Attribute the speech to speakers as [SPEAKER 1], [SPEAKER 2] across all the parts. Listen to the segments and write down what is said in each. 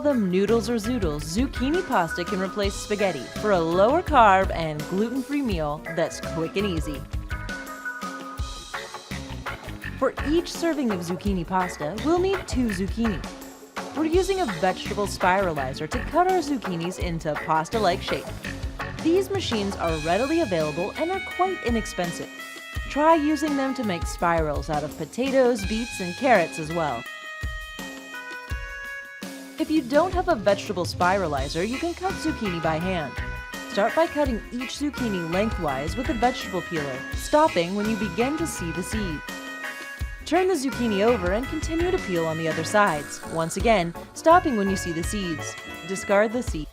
[SPEAKER 1] them noodles or zoodles, zucchini pasta can replace spaghetti for a lower carb and gluten-free meal that's quick and easy. For each serving of zucchini pasta, we'll need 2 zucchini. We're using a vegetable spiralizer to cut our zucchinis into pasta-like shape. These machines are readily available and are quite inexpensive. Try using them to make spirals out of potatoes, beets, and carrots as well. If you don't have a vegetable spiralizer, you can cut zucchini by hand. Start by cutting each zucchini lengthwise with a vegetable peeler, stopping when you begin to see the seeds. Turn the zucchini over and continue to peel on the other sides, once again, stopping when you see the seeds. Discard the seed.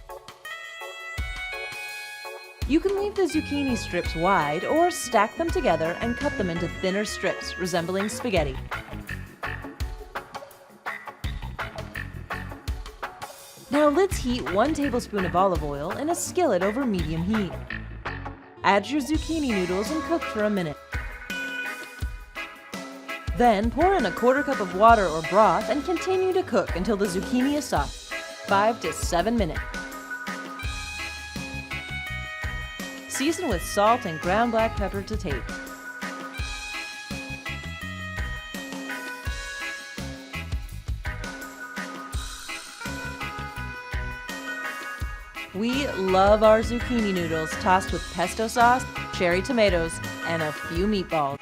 [SPEAKER 1] You can leave the zucchini strips wide or stack them together and cut them into thinner strips resembling spaghetti. Now let's heat 1 tablespoon of olive oil in a skillet over medium heat. Add your zucchini noodles and cook for a minute. Then pour in a 1/4 cup of water or broth and continue to cook until the zucchini is soft, 5 to 7 minutes. Season with salt and ground black pepper to taste. We love our zucchini noodles tossed with pesto sauce, cherry tomatoes, and a few meatballs.